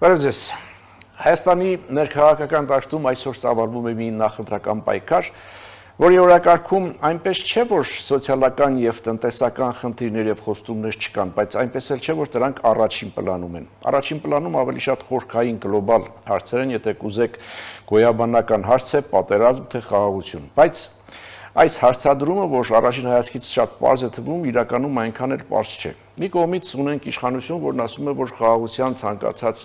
Բարև ձեզ։ Հայաստանի ներքաղաքական դաշտում այսօր սավառնում է մի նախընտրական պայքար, որի օրակարգում այնպես չէ, որ սոցիալական եւ տնտեսական խնդիրներ եւ խոստումներ չկան, բայց այնպես էլ չէ, որ դրանք առաջին պլանում են։ Առաջին պլանում ավելի շատ խորքային գլոբալ հարցեր են, եթե կուզեք գոյաբանական հարց է, պատերազմ թե խաղաղություն։ Բայց այս հարցադրումը, որ առաջին հայացքից շատ պարզ է թվում, իրականում այնքան էլ պարզ չէ։ Մի կողմից ունենք իշխանություն, որն ասում է, որ խաղաղության ցանկացած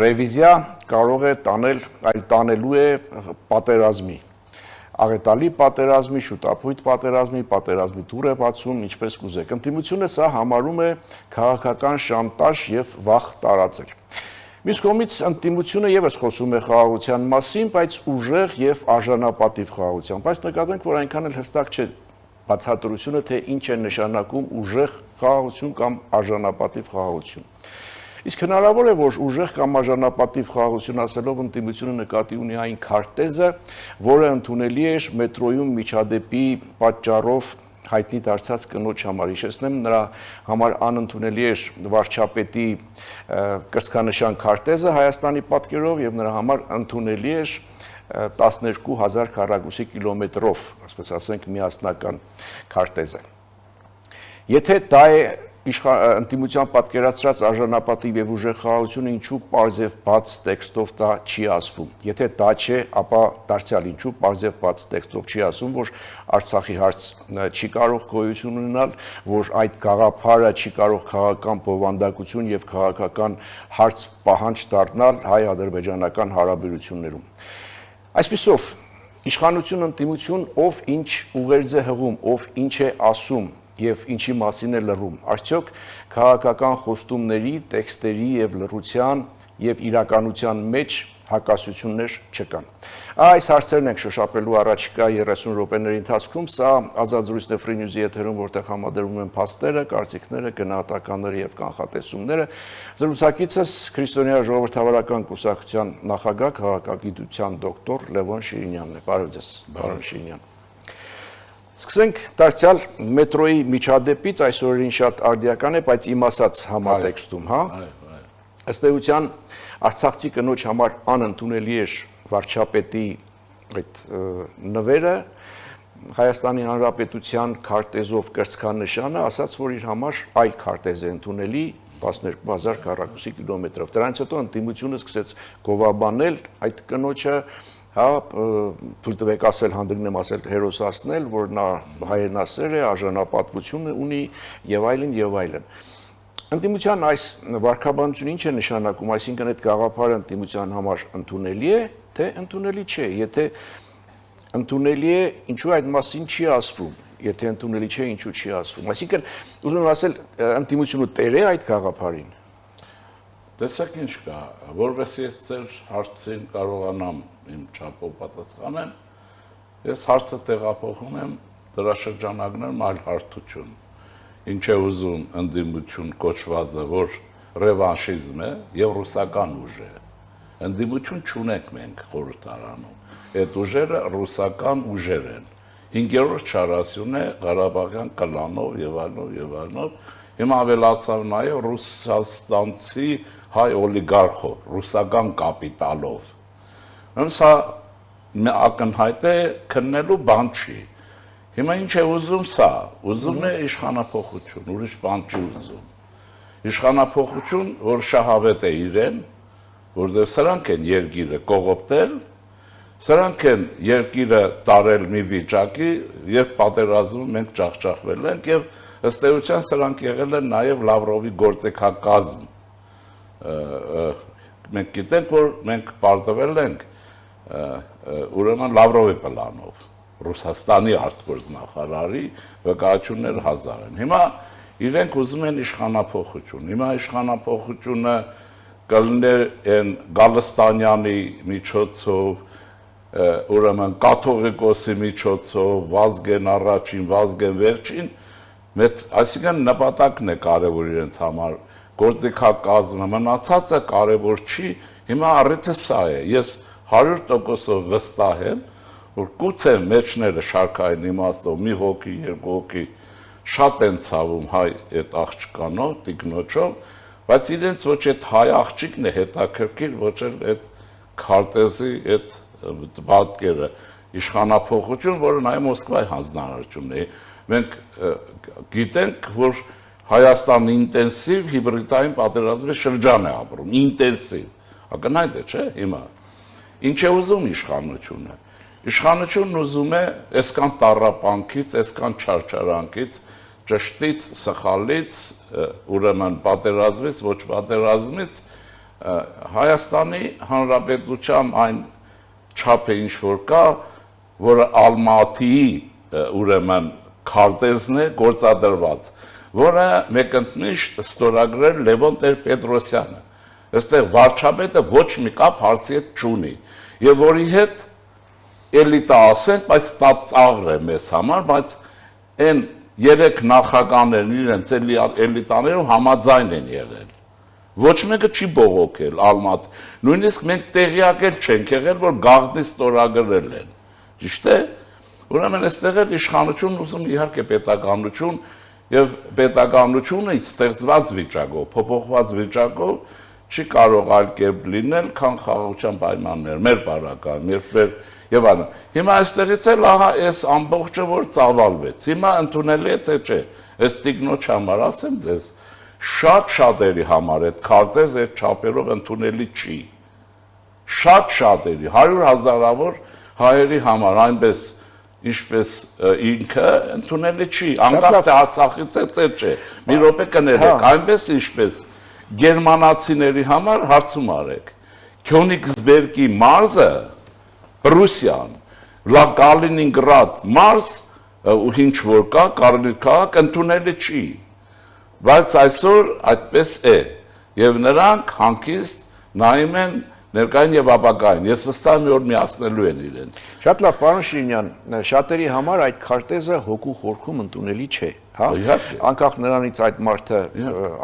ռևիզիա կարող է տանել, այլ տանելու է պատերազմի։ Աղետալի պատերազմի, շուտապույտ պատերազմի դուռ է բացում, ինչպես կուզեք։ Ընդդիմությունը սա համարում է քաղաքական շանտաժ եւ վախ տարածել։ Մյուս կողմից ընդդիմությունը եւս խոսում է խաղաղության մասին, բայց ուժեղ եւ արժանապատիվ խաղաղության։ Բայց նկատենք, որ այնքան էլ հստակ չէ բացատրությունը, թե ինչ է նշանակում ուժեղ խաղաղություն կամ արժանապատիվ խաղաղություն։ Իսկ հնարավոր է, որ ուժեղ կամ արժանապատիվ խաղաղություն ասելով ընդդիմությունը նկատի ունի այն քարտեզը, որը ընդունելի է մետրոյում միջադեպի պատճառով հայտնի դարձած կնոջ համար։ Հիշեցնեմ, նրա համար անընդունելի էր վարչապետի կրծքանշան քարտեզը Հայաստանի պատկերով եւ նրա համար ընդունելի էր 12,000 քառակուսի կիլոմետրով, ասես ասենք, միասնական քարտեզը։ Եթե դա է ընդդիմության պատկերացրած արժանապատիվ եւ ուժեղ խաղաղությունը, ինչու պարզ եւ բաց տեքստով դա չի ասվում։ Եթե դա չէ, ապա դարձյալ ինչու պարզ եւ բաց տեքստով չի ասում, որ Արցախի հարց չի կարող գոյություն ունենալ, որ այդ գաղափարը չի կարող քաղաքական բովանդակություն եւ քաղաքական հարց պահանջ դառնալ հայ-ադրբեջանական հարաբերություններում։ Այսպիսով, իշխանություն, ընդդիմություն, ով ինչ ուղերձ է հղում, ով ինչ է ասում եւ ինչի մասին է լռում։ Արդյոք քաղաքական խոստումների, տեքստերի եւ լռության եւ իրականության մեջ հակասություններ չկան։ Այս հարցերն ենք շոշափելու առաջիկա 30 րոպեների ընթացքում։ Սա Ազատ զրույցն է Free News-ի եթերում, որտեղ համադրվում են փաստերը, կարծիքները, գնահատականները եւ կանխատեսումները։ Զրուցակիցս Քրիստոնյա ժողովրդավարական կուսակցության նախագահ, քաղաքագիտության դոկտոր Լևոն Շիրինյանն է։ Բարև ձեզ, պարոն Շիրինյան։ Սկսենք դարձյալ մետրոյի միջադեպից, այսօրին շատ արդիական է, բայց իմ ասած համատեքստում, հա։ Ըստ էության արցախցի կնոջ համար անընդունելի էր վարչապետի այդ նվերը, Հայաստանի Հանրապետության քարտեզով կրծքանշանը, ասաց, որ իր համար այլ քարտեզ է ընդունելի 12,000 քառակուսի կիլոմետրով։ Դրանից հետո ընդդիմությունը սկսեց գովաբանել այդ կնոջը, հա, թույլ տվեք ասել, հանդգնեմ ասել, հերոսացնել, որ նա հայրենասեր է, արժանապատվություն ունի եւ այլն եւ այլն։ Ընդդիմության այս վարքաբանությունը ինչ է նշանակում, այսինքն այդ գաղափարը ընդդիմության համար ընդունելի է, թե ընդունելի չէ, եթե ընդունելի է, ինչու այդ մասին չի ասվում, եթե ընդունելի չէ, ինչու չի ասվում։ Այսինքն, ուզում եմ ասել, ընդդիմությունը տեր է այդ գաղափարին։ Տեսեք ինչ կա, որպես ես ձեր հարցին կարողանամ իմ չափով պատասխանեմ, ես հարցը տեղափոխում եմ դրա շրջանակներում այլ հարթություն, ինչ է ուզում ընդդիմություն կոչվածը, որ ռևանշիզմ է եւ ռուսական ուժ է։ Ընդդիմություն չունենք մենք խորհրդարանում, այդ ուժերը ռուսական ուժեր են։ 5-րդ չարասյուն է Ղարաբաղյան կլանով եւ այլնով, հիմա ավելացավ նաեւ ռուսաստանցի հայ օլիգարխով, ռուսական կապիտալով։ Սա ակնհայտ է, քննելու բան չի։ Հիմա ինչ է ուզում սա, ուզում է իշխանափոխություն, ուրիշ բան չի ուզում։ Իշխանափոխություն, որ շահավետ է իրեն, որտեղ սրանք են երկիրը կողոպտել, սրանք են երկիրը տարել մի վիճակի, երբ պատերազմում մենք ջախջախվել ենք եւ ըստ էության սրանք եղել են նաեւ Լավրովի գործիքակազմ։ Մենք գիտենք, որ մենք պարտվել ենք ուրեմն Լավրովի պլանով, Ռուսաստանի արտգործնախարարի վկայությունները 1000 են։ Հիմա իրենք ուզում են իշխանափոխություն։ Հիմա իշխանափոխությունը կլներ են Գալստանյանի միջոցով, ուրեմն կաթողիկոսի միջոցով, Վազգեն առաջին, Վազգեն վերջին, այսինքն նպատակն է կարևոր իրենց համար, գործիքակազմը, մնացածը կարևոր չի, հիմա առիթը սա է, ես 100% վստահ եմ, որ գուցե մեջները շարքային իմաստով մի հոգի, երկու հոգի շատ են ցավում հայ այդ աղջկանով, տիկնոջով, բայց իրենց ոչ այդ հայ աղջիկն է հետաքրքիր, ոչ էլ այդ քարտեզի այդ պատկերը, իշխանափոխություն, որը նաև Մոսկվայի հանձնարարությունն է։ Մենք գիտենք, որ Հայաստանը ինտենսիվ հիբրիդային պատերազմի շրջան է ապրում, ինտենսիվ։ Ակնհայտ է, չէ՞, հիմա։ Ինչ է ուզում իշխանությունը։ Իշխանությունն ուզում է այսքան տառապանքից, այսքան չարչարանքից, ճշտից, սխալից, ուրեմն պատերազմից, ոչ պատերազմից Հայաստանի Հանրապետության այն չափը ինչ որ կա, որը Ալմատիի ուրեմն քարտեզն է գործադրված, որը մեկընդմիշտ ստորագրել Լևոն Տեր-Պետրոսյանը։ Այստեղ վարչապետը ոչ մի կապ հարցի հետ չունի, եւ որի հետ էլիտա ասենք, բայց դա ծաղր է մեզ համար, բայց այն երեք նախագահներն իրենց էլիտաներում համաձայն են եղել։ Ոչ մեկը չի բողոքել Ալմատ, նույնիսկ մենք տեղյակ էլ չենք եղել, որ գաղտնի ստորագրել են։ Ճիշտ է։ Ուրեմն այստեղ էլ իշխանություն ուզում իհարկե պետականություն եւ պետականությունը ստեղծված վիճակով, փոփոխված վիճակով չի կարող այլ կերպ լինել, քան խաղաղության պայմաններ, մեր բարական, մեր եւ այլն։ Հիմա այստեղից էլ ահա այս ամբողջը որ ծավալվեց։ Հիմա ընդունելի է թե չէ։ Այս տիկնոջ համար ասեմ ձեզ, շատ շատերի համար այդ քարտեզ այդ չափերով ընդունելի չի։ Շատ շատերի, 100,000-ավոր հայերի համար այնպես ինչպես ինքը ընդունելի չի, անկախ թե Արցախից է թե չէ։ Մի րոպե կներեք, այնպես ինչպես գերմանացիների համար հարցում արեք։ Քյոնիգսբերգի մարզը, Պրուսիան, Կալինինգրադ մարզ, ինչ որ կա, Կարլին քաղաք ընդունելի չի։ Բայց այսօր այդպես է, եւ նրանք հանկիստ նայում են ներկային եւ ապագային։ Ես վստահ եմ, որ միացնելու են իրենց։ Շատ լավ, պարոն Շիրինյան, շատերի համար այդ քարտեզը հոգու խորքում ընդունելի չէ, հա։ Անկախ նրանից այդ մարդը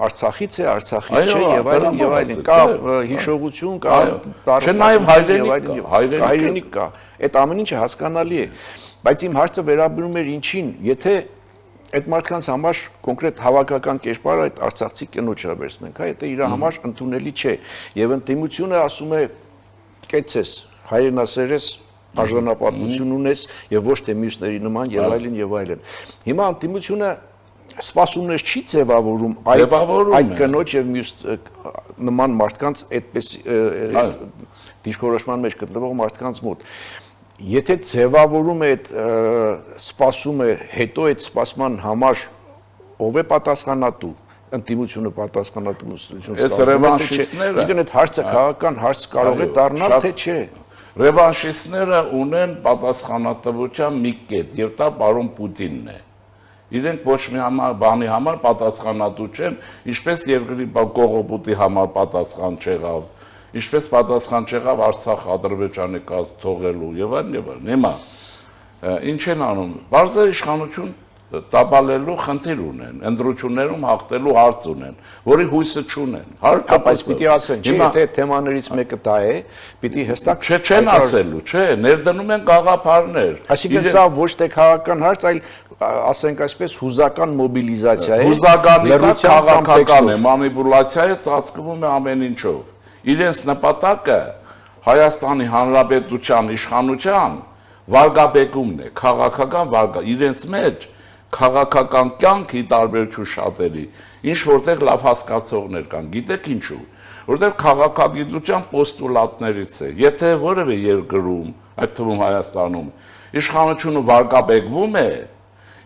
Արցախից է, Արցախից չէ եւ այլն եւ այլն։ Կա հիշողություն, կա Չէ, նաեւ հայրենիք կա։ Այդ ամեն ինչը հասկանալի է, բայց իմ հարցը վերաբերում էր ինչին, եթե այդ մարդկանց համար կոնկրետ հավաքական կերպար այդ արցախցի կնոջը վերցնենք, հա, եթե իր համար ընդունելի չէ եւ ընդդիմությունը ասում է կեցես, հայրենասեր ես, արժանապատվություն ունես եւ ոչ թե մյուսների նման եւ այլն եւ այլն։ Հիմա ընդդիմությունը սպասումներ չի ձևավորում այդ կնոջ եւ մյուս նման մարդկանց այդպես դիրքորոշման մեջ գտնվող մարդկանց մոտ։ Եթե ձևավորում է այդ սպասումը, հետո այդ սպասման համար ով է պատասխանատու, ընդդիմությունը պատասխանատու Այս ռևանշիստները, իգն այդ հարցը քաղաքական հարց կարող է դառնալ, թե չէ։ Ռևանշիստները ունեն պատասխանատվության մի կետ, եւ դա պարոն Պուտինն է։ Իրենք ոչ մի բանի համար պատասխանատու չեն, ինչպես երկրի կողոպուտի համար պատասխան չեղավ, ինչպես պատասխան չեղավ Արցախ Ադրբեջանի կаз թողելու եւ այլն։ Հիմա ինչ են անում։ Բարձր իշխանություն տապալելու խնդիր ունեն, ընդրություններում հաղթելու հարց ունեն, որի հույսը չունեն։ Բայց պիտի ասեն, չէ, եթե թեմաներից մեկը դա է, պիտի հստակ չեն ասելու, չէ, ներդնում են գաղափարներ։ Այսինքն սա ոչ թե քաղաքական հարց, այլ ասենք այսպես հուզական մոբիլիզացիա է։ Հուզականիկա քաղաքական է, մանիպուլյացիա է, ծածկվում է ամեն ինչով։ Իրենց նպատակը Հայաստանի Հանրապետության իշխանության վարգաբեկումն է, քաղաքական իրենց մեջ քաղաքական կյանքի տարբերություն շատերի, ինչ որտեղ լավ հասկացողներ կան, գիտեք ինչու, որտեղ քաղաքագիտության պոստուլատներից է, եթե որևէ երկրում, այդ թվում Հայաստանում, իշխանությունը վարկաբեկվում է,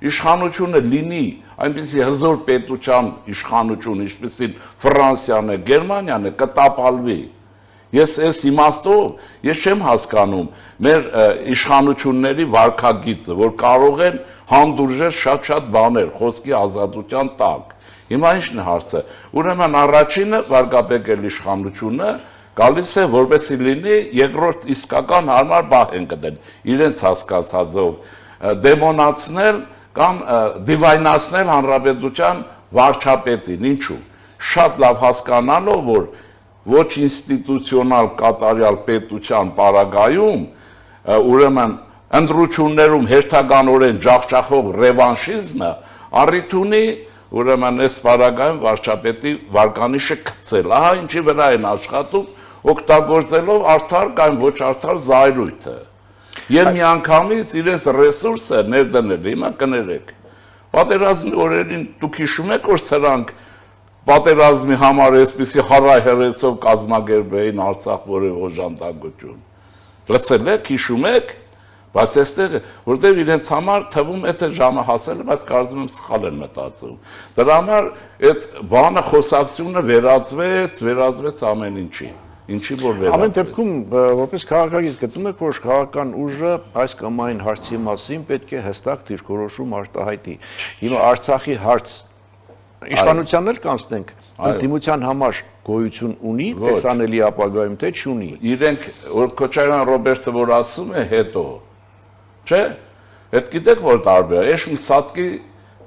իշխանությունը լինի այնպիսի հզոր պետության իշխանություն, ինչպիսին Ֆրանսիան է, Գերմանիան է, կտապալվի։ Ես այս իմաստով, ես չեմ հասկանում մեր իշխանությունների վարքագիծը, որ կարող են հանդուրժել շատ-շատ բաներ, խոսքի ազատության տակ։ Հիմա ի՞նչն է հարցը։ Ուրեմն առաջինը վարկաբեկել իշխանությունը գալիս է, որպեսզի լինի երկրորդ իսկական հարմար բահ են գտել, իրենց հասկացածով դեմոնացնել կամ դիվայնացնել հանրապետության վարչապետին, ինչու։ Շատ լավ հասկանալով, որ ոչ ինստիտուցիոնալ կատարյալ պետության պարագայում, ուրեմն ընդրություններում հերթականորեն ջախջախող ռևանշիզմը առիթ ունի ուրեմն այս վարագայում վարչապետի վարկանիշը գցել, ահա ինչի վրա են աշխատում, օգտագործելով արդար կամ ոչ արդար զայրույթը։ Եվ միանգամից իրենց ռեսուրսը ներդնել, հիմա կներեք։ Պատերազմի օրերին դուք հիշում եք, որ սրանք պատերազմի համար այսպիսի հարայհրեցով կազմակերպեին Արցախ որևէ օժանդակություն։ Լսել եք, հիշում եք, բայց այստեղ որտեղ իրենց համար թվում է թե ժամը հասել է, բայց կարծում եմ սխալ են մտածում։ Դրա համար այդ բանը խոսակցությունը վերածվեց ամեն ինչի։ Ինչի որ վերածվեց։ Ամեն դեպքում որպես քաղաքագետ գտնում եք, որ քաղաքական ուժը այս կամ այն հարցի մասին պետք է հստակ դիրքորոշում արտահայտի։ Հիմա Արցախի հարց իշխանությանն էլ կանցնենք, ընդդիմության համար գոյություն ունի, տեսանելի ապագայում թե չունի։ Իրենք Քոչարյան Ռոբերտը որ ասում է հետո, չէ՞, այդ գիտեք որ տարբեր է, ես մի սատկի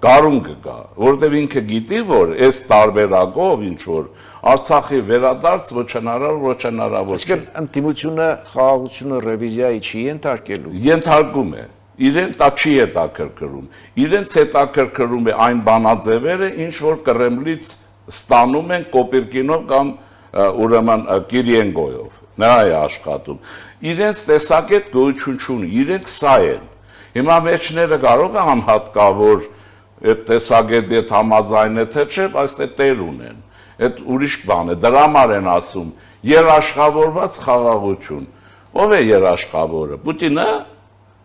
գարուն կգա, որտեղ ինքը գիտի, որ այս տարբերակով ինչ որ Արցախի վերադարձ ոչ հնարավոր չէ։ Իսկ ընդդիմությունը խաղաղությունը ռևիզիայի չի ենթարկելու։ Ենթարկում է, իրեն դա չի հետաքրքրում։ Իրենց հետաքրքրում է այն բանաձևերը, ինչ որ Կրեմլից ստանում են Կոպիրկինով կամ ուրեմն Կիրիենկոյով։ Նրա է աշխատում։ Իրենց տեսակետ գոյություն չունի, իրենք սա են։ Հիմա մեջները կարող է անհատկավոր այդ տեսակետի հետ համաձայնը թե չէ, բայց դե տեր ունեն։ Այդ ուրիշ բան է, դրա համար են ասում երաշխավորված խաղաղություն։ Ո՞վ է երաշխավորը։ Պուտինը,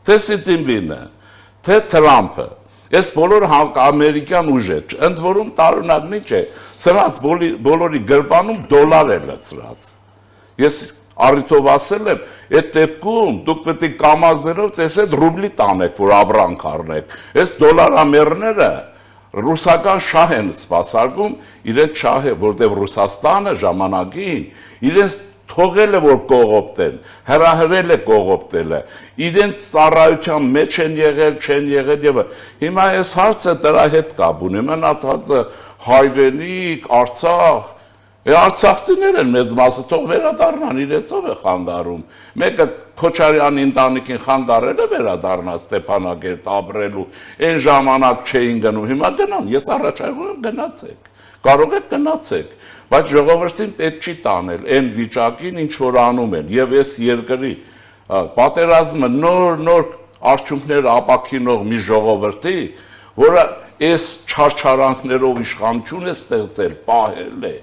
թե Սիցինպինը, թե Թրամփը։ Այս բոլոր ամերիկյան ուժեր, ընդ որում տարօրինակ ինչ է, սրանց բոլորի գրպանում դոլար է լցրած։ Ես առիթով ասել եմ, այդ դեպքում դուք պետք է կամազերով ձեզ այդ ռուբլի տանեք, որ ապրանք առնեք։ Այս դոլարամերները ռուսական շահ են սպասարկում, իրենց շահ է, որտեղ Ռուսաստանը ժամանակին իրենց թողել է որ կողոպտեն, հրահրել է կողոպտելը, իրենց ծառայության մեջ են եղել, չեն եղել եւ հիմա այս հարցը դրա հետ կապ ունի, մնացածը հայրենիք, Արցախ, Արցախցիներ են մեծ մասը, թող վերադառնան, իրենցով է խանգարում։ Մեկը Քոչարյանի ընտանիքին խանգարել է վերադառնալ Ստեփանակերտ ապրելու, այն ժամանակ չէին գնում, հիմա գնան, ես առաջարկում եմ գնացեք, կարող եք գնացեք, բայց ժողովրդին պետք չի տանել այն վիճակին, ինչ որ անում են, եւ այս երկրի պատերազմը նոր արդյունքներ ապակինող մի ժողովրդի, որը այս չարչարանքներով իշխանություն է ստեղծել, պահել է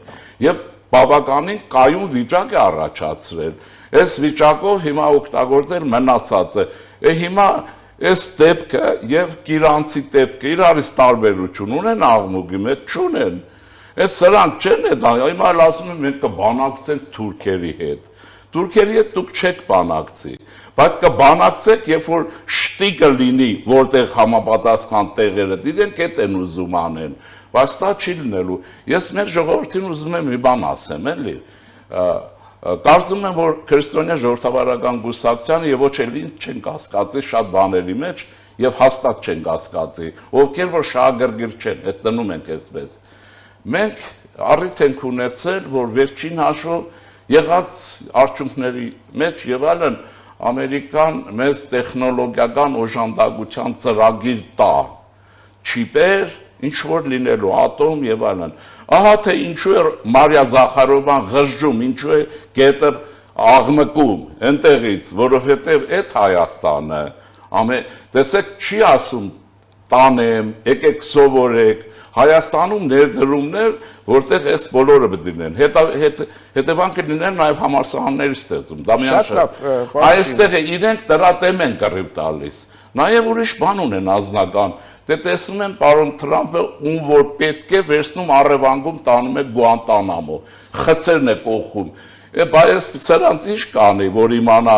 եւ բավականին կայուն վիճակ է առաջացրել։ Այս վիճակով հիմա օգտագործել մնացածը։ Հիմա այս դեպքը եւ Կիրանցի դեպքը իրարից տարբերություն ունեն աղմուկի մեջ, չունեն։ Այս սրանք չեն է դա, հիմա ասում են մենք կբանակցենք թուրքերի հետ։ Թուրքերի հետ դուք չեք բանակցի, բայց կբանակցեք, երբ որ շտիկը լինի, որտեղ համապատասխան տեղերը, իրենք այդ են ուզում անեն, բայց դա չի լինելու։ Ես մեր ժողովրդին ուզում եմ մի բան ասեմ, էլի։ Կարծում եմ, որ քրիստոնյա ժողովրդավարական կուսակցությանը եւ ոչ էլ ինձ չեն կասկածի շատ բաների մեջ եւ հաստատ չեն կասկածի, ովքեր որ շահագրգիռ չեն, այդ տնում ենք այսպես։ Մենք առիթ ենք ունեցել, որ վերջին հաշվով եղած արդյունքների մեջ եւ այլն Ամերիկան մեծ տեխնոլոգիական օժանդակության ծրագիր տա, չիպեր, ինչ որ լինելու, ատոմ եւ այլն։ Ահա թե ինչու է Մարիա Զախարովան ղժջում, ինչու է կետը աղմկում այնտեղից, որովհետեւ այդ Հայաստանը, տեսեք, չի ասում տանեմ, եկեք սովորեք, Հայաստանում ներդրումներ, որտեղ այս բոլորը պետք է լինեն, հետևանքը լինեն նաև համալսարանների ստեղծում, դա միանշան։ Այստեղ իրենք դրա դեմ են կռիվ տալիս, նաև ուրիշ բան ունեն անձնական, դե տեսնում են պարոն Թրամփը ում որ պետք է վերցնում առևանգում տանում է Գուանտանամո, խցերն է կողում, բայց սրանց ինչ կանի, որ իմանա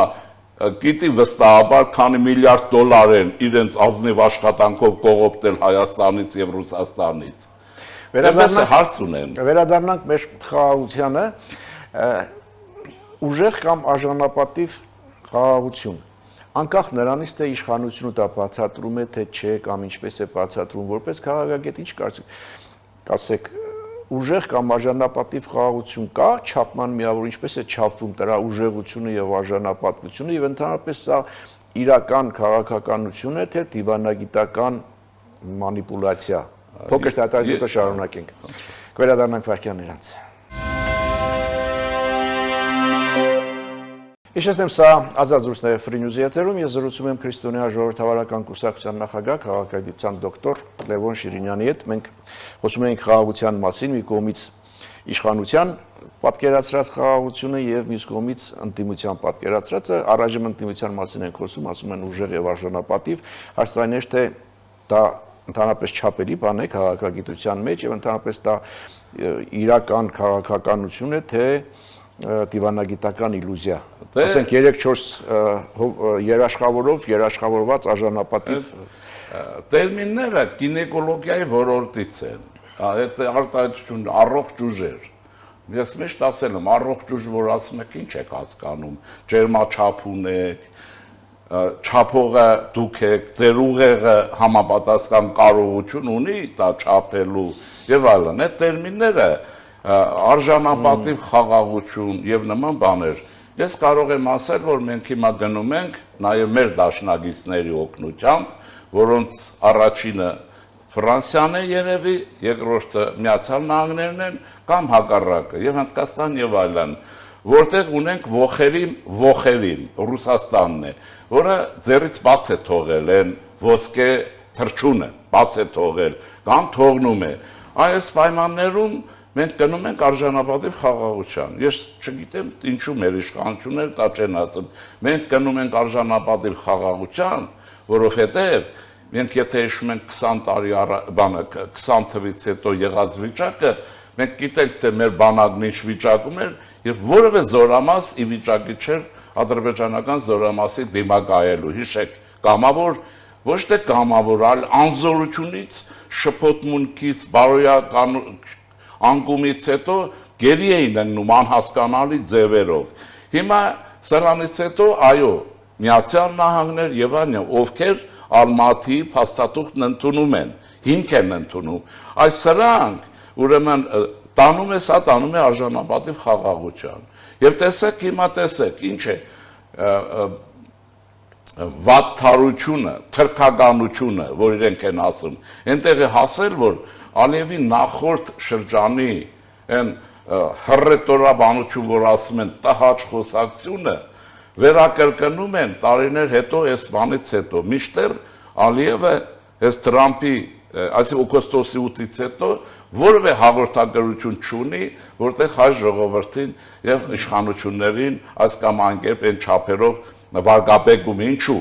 գիտի վստահաբար քանի միլիարդ դոլար են իրենց ազնիվ աշխատանքով կողոպտել Հայաստանից եւ Ռուսաստանից։ Հարց ունեն։ Վերադառնանք մեր խաղաղությանը, ուժեղ կամ արժանապատիվ խաղաղություն։ Անկախ նրանից թե իշխանությունը դա բացատրում է թե չէ կամ ինչպես է բացատրում, որպես քաղաքագետ ինչ կասեք, ուժեղ կամ արժանապատիվ խաղաղություն կա, չափման միավոր ինչպես է չափվում դրա ուժեղությունը եւ արժանապատվությունը եւ ընդհանրապես սա իրական քաղաքականություն է թե դիվանագիտական մանիպուլյացիա։ Փոքր դատարկ շարունակենք։ Կվերադառնանք վարքյանն իրանց։ Իշեցնեմ սա ազատ զրույցն է Free News-ի եթերում, ես զրուցում եմ Քրիստոնյա ժողովրդավարական կուսակցության նախագահ քաղաքագիտության դոկտոր Լևոն Շիրինյանի հետ։ Մենք խոսում ենք խաղաղության մասին, մի կողմից իշխանության պատկերացրած խաղաղությունը եւ մյուս կողմից ընդդիմության պատկերացրածը, առայժմ ընդդիմության մասին ենք խոսում, ասում են ուժեղ եւ արժանապատիվ, հարցն է թե դա ընդհանրապես չափելի բան է քաղաքագիտության մեջ եւ ընդհանրապես դա իրական քաղաքականություն է, թե դիվանագիտական իլյուզիա։ Ասենք 3-4 երաշխավորված արժանապատիվ տերմինները գինեկոլոգիայի ոլորտից են։ Այդ արտահայտություն առողջ ուժեր։ Ես միշտ ասել եմ, առողջ ուժ, որ ասում եք, ինչ եք հասկանում, ջերմաչափ ունեք, չափողը դուք եք, ձեր ուղեղը համապատասխան կարողություն ունի դա չափելու եւ այլն։ Այդ տերմինները արժանապատիվ խաղաղություն եւ նման բաներ։ Ես կարող եմ ասել, որ մենք հիմա գնում ենք նաեւ մեր դաշնակիցների օգնությամբ, որոնց առաջինը Ֆրանսիան է երևի, երկրորդը Միացյալ Նահանգներն են կամ հակառակը եւ Հնդկաստան եւ այլն, որտեղ ունենք ոխերին Ռուսաստանն է, որը ձեռից բաց է թողել են ոսկե թռչունը, բաց է թողել կամ թողնում է։ Այս պայմաններում մենք գնում ենք արժանապատիվ խաղաղության։ Ես չգիտեմ ինչու մեր իշխանությունները դա չեն ասում։ Մենք գնում ենք արժանապատիվ խաղաղության, որովհետև մենք եթե հիշում ենք 20 տարի 20 թվականից հետո եղած վիճակը, մենք գիտենք թե մեր բանակն ինչ վիճակում էր եւ որևէ զորամաս ի վիճակի չէր ադրբեջանական զորամասի դիմակայելու։ Հիշեք, կամավոր ոչ թե կամավոր, այլ անզորությունից, շփոթմունքից, բարոյական անկումից հետո գերի էին ընկնում անհասկանալի ձևերով։ Հիմա սրանից հետո այո, Միացյալ Նահանգներ եւ այլն, ովքեր Ալմատի փաստաթուղթն ընդունում են, հիմք են ընդունում։ Այս սրանք ուրեմն տանում է արժանապատիվ խաղաղության։ Եվ տեսեք, հիմա տեսեք, ինչ է վատթարությունը, թրքականությունը, որ իրենք են ասում։ Այնտեղ է հասել, որ Ալիևի նախորդ շրջանի այն հռետորաբանություն, որ ասում են տհաճ խոսակցությունը, վերակրկնում են տարիներ հետո այս բանից հետո։ Միշտեր Ալիևը այս Թրամփի, այսինքն օգոստոսի 8-ից հետո որևէ հաղորդագրություն չունի, որտեղ հայ ժողովրդին եւ իշխանություններին այս կամ այն կերպ այն չափերով վարկաբեկում ինչու։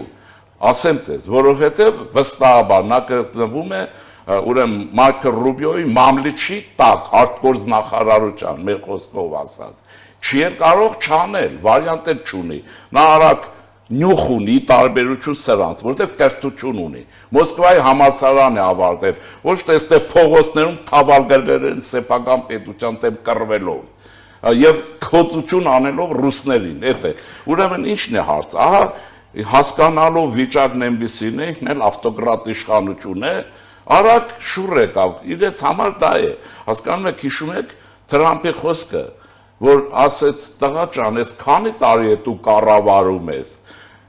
Ասեմ ձեզ, որովհետեւ վստահաբար նա գտնվում է ուրեմն Մարկո Ռուբիոյի մամլիչի տակ արտգործնախարարության մեր խոսքով ասած չի կարող չանել, վարիանտ էլ չունի։ Նա արագ նյուխ ունի տարբերություն սրանց, որտեղ կրթություն ունի։ Մոսկվայի համալսարան է ավարտել, ոչ թե այստեղ փողոցներում թավալգրներ են սեփական պետության դեմ կռվելով եւ քոծություն անելով ռուսներին, այդ է։ Ուրեմն ի՞նչն է հարց։ Ահա հասկանալով վիճակն այնպեսին է, ինքն էլ ավտոկրատ իշխանություն է, արագ շուռ եկավ, իրենց համար դա է։ Հասկանում եք, հիշում եք Թրամփի խոսքը, որ ասեց տղա ջան, ես քանի տարի է դու կառավարում ես։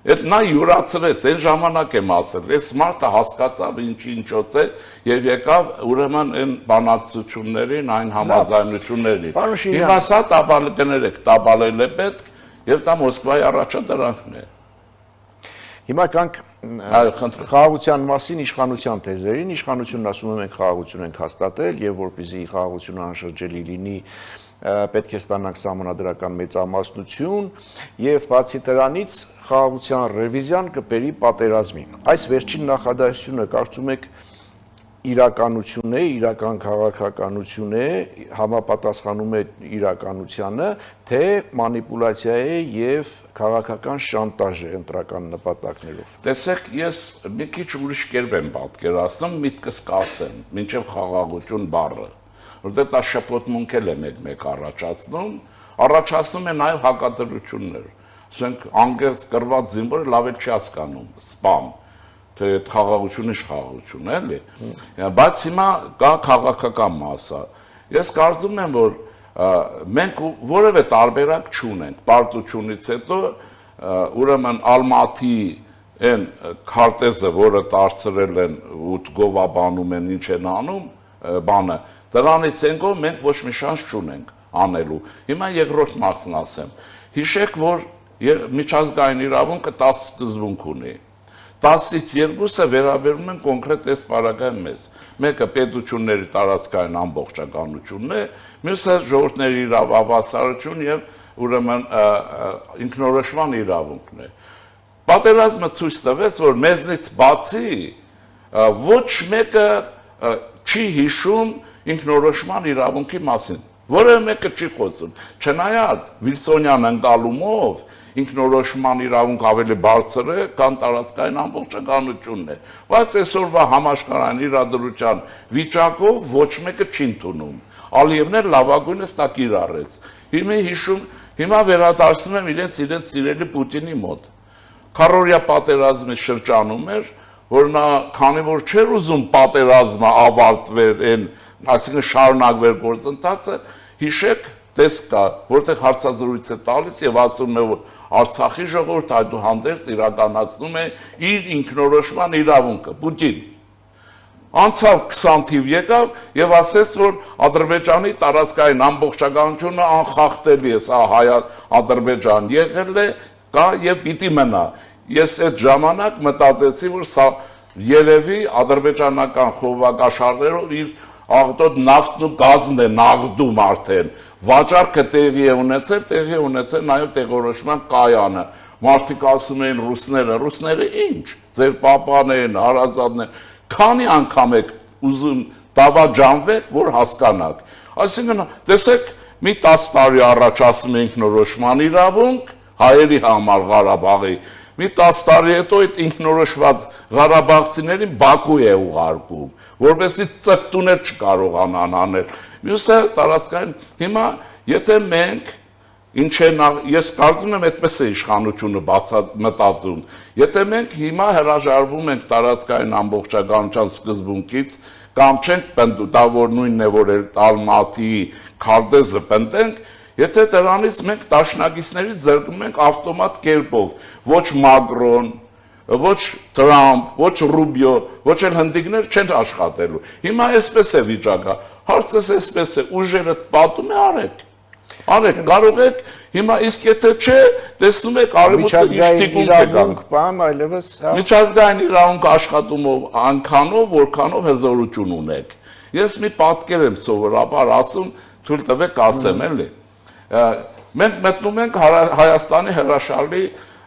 Այդ նա յուրացրեց, այն ժամանակ եմ ասել, այս մարդը հասկացավ ինչոց է եւ եկավ ուրեմն այն բանակցություններին, այն համաձայնություններին։ Հիմա սա տաբալներեք, տաբալել է պետք եւ դա Մոսկվայի առաջադրանքն է։ Հիմա կանք խաղաղության մասին իշխանության թեզերին, իշխանությունն ասում է մենք խաղաղություն ենք հաստատել եւ որպեսզի խաղաղությունը անշրջելի լինի, պետք է ստանանք սահմանադրական մեծամասնություն եւ բացի դրանից խաղաղության ռևիզիան կբերի պատերազմին։ Այս վերջին նախադասությունը կարծում եք իրականություն է, իրական քաղաքականություն է, համապատասխանում է իրականությանը, թե մանիպուլյացիա է եւ քաղաքական շանտաժ է ընտրական նպատակներով։ Տեսեք, ես մի քիչ ուրիշ կերպ եմ պատկերացնում, միտքս կասեմ, մինչև խաղաղություն բառը, որտեղ դա շփոթմունք է մեկ առաջացնում է նաեւ հակադրություններ։ Ասենք անգերց կրված զինվորը լավ էլ չի հասկանում, սպամ, թե այդ խաղաղությունը խաղաղություն է, էլի։ Բայց հիմա կա քաղաքական մասը։ Ես կարծում եմ, որ մենք որևէ տարբերակ չունենք պարտությունից հետո, ուրեմն Ալմատի այն քարտեզը, որը դարձրել են ու գովաբանում են ինչ են անում, բանը, դրանից ենքով մենք ոչ մի շանս չունենք անելու։ Հիմա երկրորդ մասն ասեմ։ Հիշեք, որ միջազգային իրավունքը 10 սկզբունք ունի։ 10-ից 2-ը վերաբերում են կոնկրետ այս պարագայում մեզ։ Մեկը պետությունների տարածքային ամբողջականությունն է, մյուսը ժողովուրդների իրավաբանություն եւ ուրեմն ինքնորոշման իրավունքն է։ Պատերազմը ցույց տվեց, որ մեզնից բացի ոչ մեկը չի հիշում ինքնորոշման իրավունքի մասին։ Որևէ մեկը չի խոսում։ Չնայած Վիլսոնյան ընկալումով ինքնորոշման իրավունք ավելի բարձր է, քան տարածքային ամբողջականությունն է։ Բայց այսօրվա համաշխարհային իրադրության վիճակով ոչ մեկը չի ընդունում։ Ալիևն էլ լավագույնս տակ իրարեց։ Հիմա վերադարձնում եմ իրենց սիրելի Պուտինի մոտ։ Քառորյա պատերազմի շրջանում էր, որ նա քանի որ չէր ուզում պատերազմը ավարտվեր, այսինքն շարունակվեր գործընթացը, հիշեք, տեսք կա, որտեղ հարցազրույց է տալիս եւ ասում է, որ Արցախի ժողովուրդ այդուհանդերձ իրականացնում է իր ինքնորոշման իրավունքը, Պուտին։ Անցավ 20 թիվ եկավ եւ ասեց, որ Ադրբեջանի տարածքային ամբողջականությունը անխախտելի է, սա Ադրբեջան եղել է, կա եւ պիտի մնա։ Ես այդ ժամանակ մտածեցի, որ սա երևի ադրբեջանական խողովակաշարներով իր աղտոտ նավթն ու գազն է նաղդում արդեն։ Վաճառքը տեղի է ունեցել նաեւ տեղորոշման կայանը։ Մարդիկ ասում էին ռուսները ինչ, ձեր պապան են, հարազատն են, քանի անգամ եք ուզում դավաճանվեք, որ հասկանաք։ Այսինքն, տեսեք, մի 10 տարի առաջ ասում էինք ինքնորոշման իրավունք հայերի համար Ղարաբաղի, մի 10 տարի հետո այդ ինքնորոշված ղարաբաղցիներին Բաքու է ուղարկում, որովհետեւ ծպտուներ չկարողանան անել։ Մյուսը տարածքային հիմա եթե մենք ես կարծում եմ այդպես է իշխանությունը մտածում, եթե մենք հիմա հրաժարվում ենք տարածքային ամբողջականության սկզբունքից կամ չենք պնդում, դա որ նույնն է, որ Ալմատիի քարտեզը պնդենք, եթե դրանից մենք դաշնակիցներից զրկում ենք ավտոմատ կերպով, ոչ Մակրոն, ոչ Տրամփ, ոչ Ռուբիո, ոչ էլ հնդիկներ չեն աշխատելու։ Հիմա այսպես է վիճակը, հարցս այսպես է, ուժերը պատում է արեք, կարող եք, հիմա իսկ եթե չէ, տեսնում եք արևմուտքը իշտիկունք է գալու։ Միջազգային իրավունք աշխատումով այնքանով, որքանով հզորություն ունեք։ Ես մի պատկեր եմ սովորաբար ասում, թույլ տվեք ասեմ, էլի։ Մենք մտնում ենք Հայաստանի հրաշալի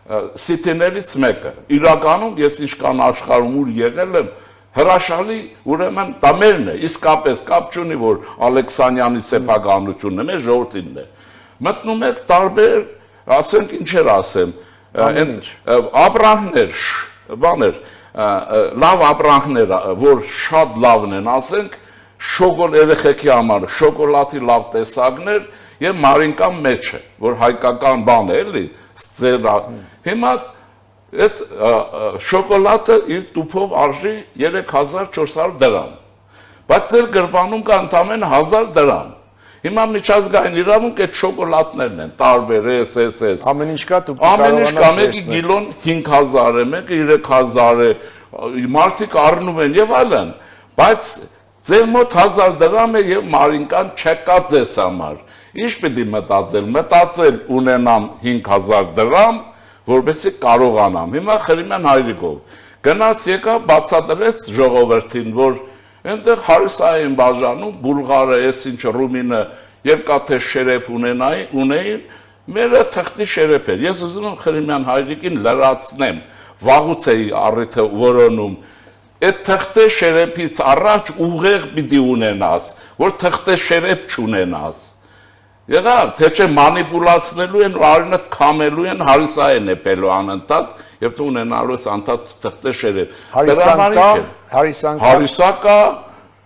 սիթիներից մեկը։ Իրականում ես ինչքան աշխարհում ուր եղել եմ, հրաշալի, ուրեմն դա մերն է, իսկապես կապ չունի, որ Ալեքսանյանի սեփականությունն է, մեր ժողովրդինն է։ Մտնում եք տարբեր, ասենք ինչեր ասեմ, ապրանքներ, բաներ, լավ ապրանքներ, որ շատ լավն են, ասենք, երեխեքի համար շոկոլադի լավ տեսակներ եւ մարինկան մեջը, որ հայկական բան է, էլի, ծերա։ Հիմա այդ շոկոլադը իր տուփով արժի 3400 դրամ։ Բայց ձեր գրպանում կա ընդամենը 1000 դրամ։ Հիմա միջազգային իրավունք այդ շոկոլադներն են, տարբեր SSS։ Ամեն ինչ կա, դու ամեն ինչ կա, մեկը գիլոն 5000 է, մեկը 3000 է, մարդիկ առնում են եւ այլն, բայց ձեր մոտ 1000 դրամ է եւ մարինկան չկա ձեզ համար։ Ինչ պիտի մտածել ունենամ 5000 դրամ, որպեսզի կարողանամ։ Հիմա Խրիմյան հայրիկով գնաց եկա բացատրեց ժողովրդին, որ այնտեղ հարիսային բաժանում բուլղարը, այս ինչ ռումինը երկաթե շերեփ ունեին, մերը թղթի շերեփ էր։ Ես ուզում եմ Խրիմյան հայրիկին լրացնեմ, վաղուց էի առիթը որոնում։ Այդ թղթե շերեփից առաջ ուղեղ պիտի ունենաս, որ թղթե շերեփ չունենաս։ Եղավ, թե չէ մանիպուլացնելու են, արինը քամելու են, հարիսային էպելու անընդհատ, եւ դու ունենալու ես անդադ թղթե շերեփ։ Հարիսա կա,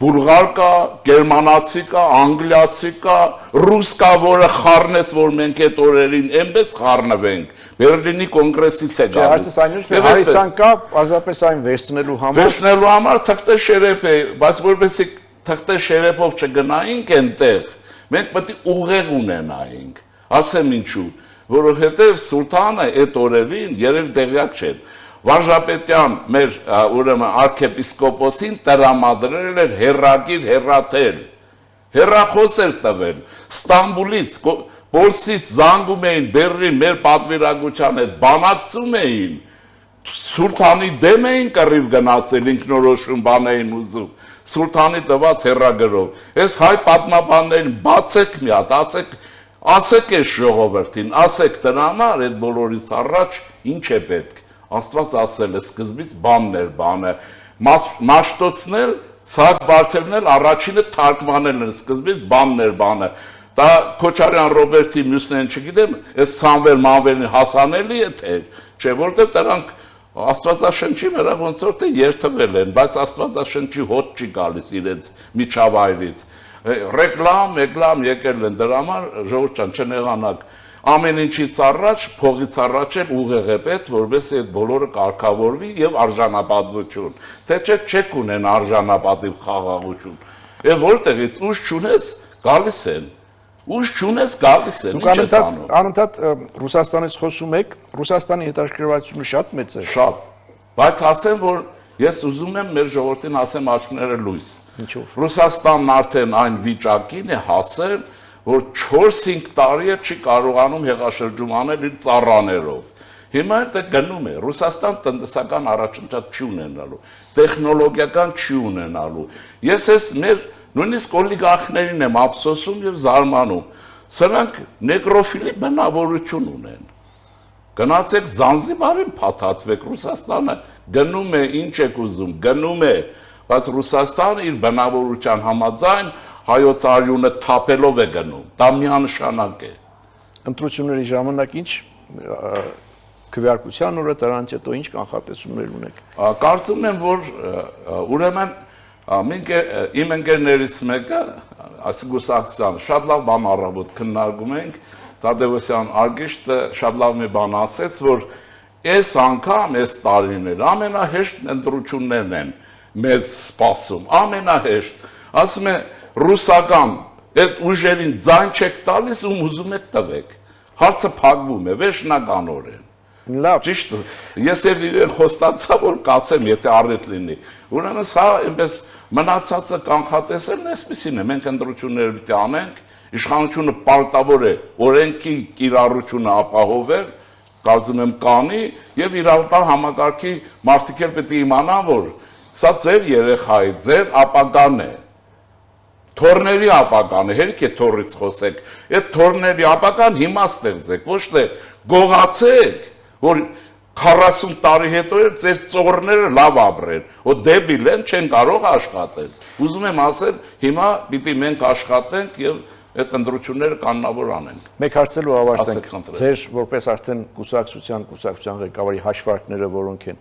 բուլղար կա, գերմանացի կա, անգլիացի կա, ռուս կա, որը խառնեց, որ մենք այդ օրերին այնպես խառնվենք։ Բերլինի կոնգրեսից է գալիս։ Հարիսան կա, պարզապես այն վերցնելու համար։ Վերցնելու համար թղթե շերեփ է, բայց որովհետեւ թղթե շերեփով չգնայինք այնտեղ, մենք պետք է ուղեղ ունենայինք։ Ասեմ ինչու, որովհետեւ սուլթանը այդ օրերին երեք տեղյակ չէր։ Վարժապետյան մեր ուրեմն arczepiskoposին տրամադրել էր հերրագիր հերրաթել, հերրախոս էր տվել, Ստամբուլից, Պոլսից զանգում էին Բեռլին մեր պատվիրակության հետ, բանակցում էին, Սուլթանի դեմ էին կռիվ գնացել, ինքնորոշում բան էին ուզում, Սուլթանի տված հերրագրով, այս հայ պատմաբաններին բացեք մի հատ, ասեք այս ժողովրդին, ասեք դրա համար այդ բոլորից առաջ ինչ է պետք, Աստված ասել է սկզբից բանն էր բանը, Մաշտոցն Սահակ Բարթևն առաջինը թարգմանել էր սկզբից բանն էր բանը, դա Քոչարյան Ռոբերտի մյուսներին չգիտեմ, այս Սամվել Մանվերին հասանելի է թե, չէ, որտեղ դրանք Աստվածաշնչի վրա ոնց որ թե երթվել են, բայց Աստվածաշնչի հոտ չի գալիս իրենց միջավայրից, ռեկլամ եկել են դրա համար, ժողովուրդ ջան, չնեղանաք, ամեն ինչից առաջ, փողից առաջ էլ ուղեղ է պետք, որովհետեւ այդ բոլորը կարգավորվի եւ արժանապատվություն, թե չեք ունեն արժանապատիվ խաղաղություն, եւ որտեղից ուժ չունես, գալիս են, ինչ ես անում։ Անընդհատ Ռուսաստանից խոսում եք, Ռուսաստանի հետաքրքրվածությունը շատ մեծ է։ Շատ, բայց ասեմ, որ ես ուզում եմ մեր ժողովրդին ասեմ աչքները լույս։ Ինչով։ Ռուսաստանն արդեն այն վիճակին է հասել, որ 4-5 տարի է չի կարողանում հեղաշրջում անել իր ծառաներով։ Հիմա դա գնում է, Ռուսաստան տնտեսական առաջընթաց չի ունենալու, տեխնոլոգիական չի ունենալու։ Ես ես մեր նույնիսկ օլիգարխներին եմ ափսոսում եւ զարմանում։ Սրանք նեկրոֆիլի բնավորություն ունեն։ Գնացեք Զանզիբարին փաթաթվեք, Ռուսաստանը գնում է, ինչ եք ուզում, գնում է, բայց Ռուսաստանը իր բնավորության համաձայն հայոց արյունը թափելով է գնում, դա միանշանակ է։ Ընտրությունների ժամանակ ինչ քվեարկության օրը դրանից հետո ինչ կանխատեսումներ ունեք։ Կարծում եմ, որ ուրեմն իմ ընկերներից մեկը, ասիկուսակցության շատ լավ բան առավոտ քննարկում ենք, Տադևոսյան Արգիշտը շատ լավ մի բան ասեց, որ այս անգամ, այս տարիներ ամենահեշտ ընտրություններն են մեզ սպասում, ամենահեշտ, ասում է ռուսական այդ ուժերին ձայն չեք տալիս ում ուզում եք տվեք, հարցը փակվում է վերջնականորեն։ Լավ, ճիշտ, ես էլ իրեն խոստացա, որ կասեմ, եթե առիթ լինի, ուրեմն սա այնպես մնացածը կանխատեսելն այսպեսին է, մենք ընտրություններ պիտի անենք, իշխանությունը պարտավոր է օրենքի կիրառությունը ապահովել, կարծում եմ կանի, եւ իրավապահ համակարգի մարդիկ էլ պետք է իմանան, որ սա ձեր երեխա է, ձեր ապագան է, թորների ապագան է, հերիք է թորից խոսեք, այդ թորների ապագան հիմա ստեղծեք, ոչ թե գողացեք, որ 40 տարի հետո էլ ձեր ծոռները լավ ապրեն, ու դեբիլ են, չեն կարող աշխատել։ Ուզում եմ ասել, հիմա պիտի մենք աշխատենք եւ այդ ընտրությունները կանոնավոր անենք։ Մեկ հարցելու ավարտենք։ Ձեր որպես արդեն կուսակցության ղեկավարի հաշվարկները որոնք են։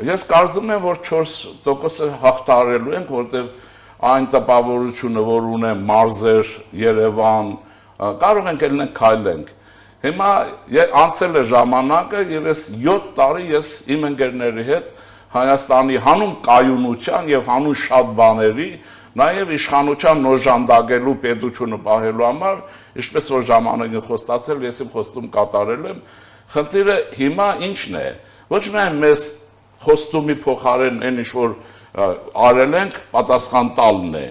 Ես կարծում եմ, որ 4% հաղթարելու ենք, որտեղ այն տպավորությունը, որ ունեմ մարզեր, Երևան, կարող ենք ելնենք քայլենք։ Հիմա անցել է ժամանակը եւ ես 7 տարի ես իմ ընկերների հետ Հայաստանի հանուն կայունության եւ հանուն շատ բաների, նաեւ իշխանության նոժանդակելու պետությունը պահելու համար, ինչպես որ ժամանակին խոստացել, ես իմ խոստում կատարել եմ, խնդիրը հիմա ինչն է։ Ոչ միայն մեզ խոստումի փոխարեն այն ինչ որ արել ենք, պատասխան տալն է։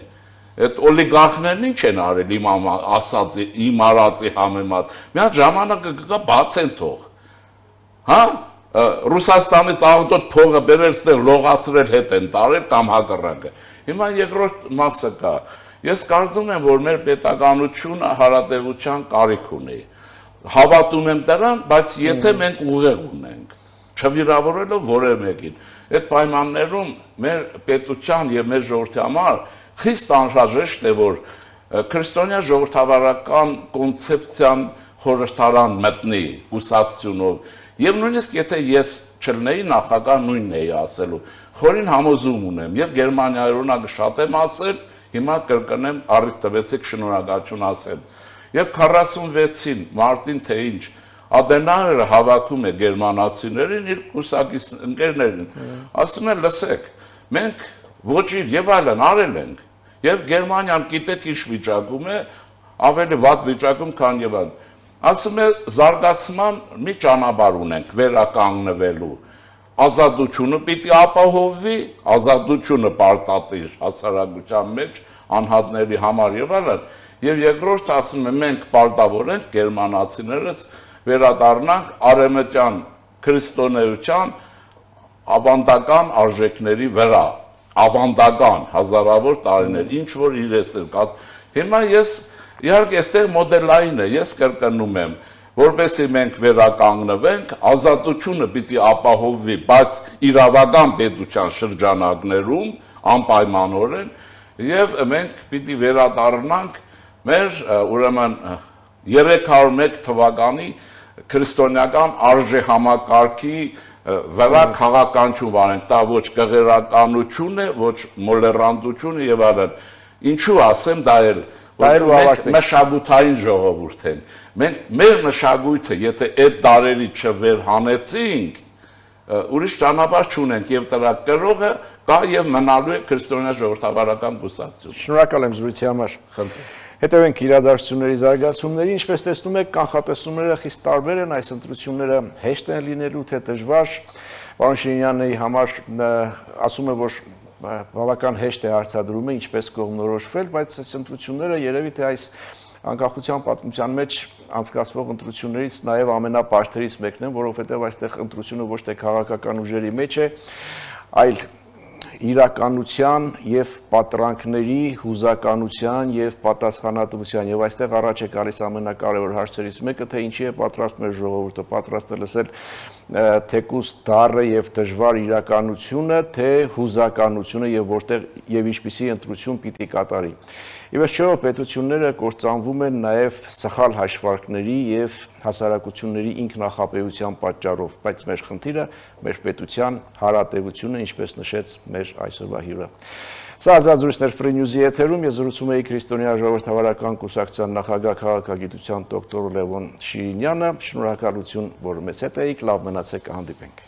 Այդ օլիգարխներն ինչ են արել իմ ասածի, իմ արածի համեմատ։ Մի հատ ժամանակը կգա բացեն թող։ Հա, Ռուսաստանից աղդոտ փողը բերել ստեղ լողացրել հետ են տարել կամ հակառակը։ Հիմա երկրորդ մասը կա։ Ես կարծում եմ, որ մեր պետականությունը հարատևության կարիք ունի։ Հավատում եմ դրան, բայց եթե մենք ուղեղ ունենք, չվիրավորելով որևէ մեկին, այդ պայմաններում մեր պետության եւ մեր ժողովրդի համար խիստ անհրաժեշտ է, որ քրիստոնյա ժողովրդավարական կոնցեպցիան խորհրդարան մտնի կուսակցությունով եւ նույնիսկ եթե ես չլնեի նախագահ նույնն էի ասելու խորին համոզում ունեմ եւ Գերմանիայրոնակ շատ եմ ասել հիմա կրկնեմ առիթ տվեցիք շնորհակալություն ասեմ եւ 46-ին մարտին թե ինչ Ադենաուերը հավաքում է գերմանացիներին իր կուսակից ընկերներին ասում է լսեք մենք ոչինչ եւ այլն արել ենք եւ Գերմանիան գիտեք ինչ վիճակում է ավելի վատ վիճակում քան եւ այլն ասում է զարգացման մի ճանապարհ ունենք վերականգնվելու ազատությունը պիտի ապահովվի, ազատությունը պարտադիր հասարակության մեջ անհատների համար եւ այլն, եւ երկրորդ ասում եմ մենք պարտավոր ենք գերմանացիներս վերադառնանք արևմտյան քրիստոնեության ավանդական արժեքների վրա, ավանդական հազարավոր տարիներ, ինչ որ իրենց կա։ Հիմա ես իհարկե այստեղ մոդելային է, ես կրկնում եմ, որպեսզի մենք վերականգնվենք, ազատությունը պիտի ապահովվի, բայց իրավական պետության շրջանակներում անպայմանորեն եւ մենք պիտի վերադառնանք մեր ուրեմն 301 թվականի քրիստոնեական արժեհամակարգի վրա քաղաքականություն վարենք, դա ոչ կղերականություն է, ոչ մոլեռանդություն եւ այլն։ Ինչու ասեմ, դա էլ մշակութային ժողովուրդ են։ Մենք մեր մշակույթը, եթե այդ դարերի չվերհանեցինք, ուրիշ ճանապարհ չունենք եւ դրա կրողը կա եւ մնալու է քրիստոնյա ժողովրդավարական կուսակցություն։ Շնորհակալ եմ զրույցի համար։ Հետևենք իրադարձությունների զարգացումների, ինչպես տեսնում եք, կանխատեսումները խիստ տարբեր են, այս ընտրությունները հեշտ են լինելու, թե դժվար։ Պարոն Շինյանի համար ասում է, որ բավական հեշտ է հարցադրումը, ինչպես կողմնորոշվել, բայց այս ընտրությունները երևի թե այս անկախության պատմության մեջ անցկացվող ընտրություններից նաև ամենապարթերից մեկն են, որովհետև այստեղ ընտրությունը ոչ թե քաղաքական ուժերի մեջ է, այլ իրականության եւ պատրանքների հուզականության եւ պատասխանատվության եւ այստեղ առաջ է գալիս ամենակարևոր հարցերից մեկը, թե ինչի է պատրաստ մեր ժողովուրդը, պատրաստ է լսել թեկուզ դառը եւ դժվար իրականությունը, թե հուզականությունը եւ որտեղ եւ ինչպիսի ընտրություն պիտի կատարի։ Ի վերջո պետությունները կործանվում են նաեւ սխալ հաշվարկների եւ հասարակությունների ինքնախապեյության պատճառով, բայց մեր խնդիրը մեր պետության հարատևությունը, ինչպես նշեց մեր այսօրվա հյուրը։ Սա Ազատ զրույցներ Free News-ի եթերում, ես զրուցում էի Քրիստոնյա ժողովրդավարական կուսակցության նախագահ քաղաքագիտության դոկտոր Լևոն Շիրինյանը։ Շնորհակալություն, որ մեզ հետ էիք, լավ մնացեք, կհանդիպենք։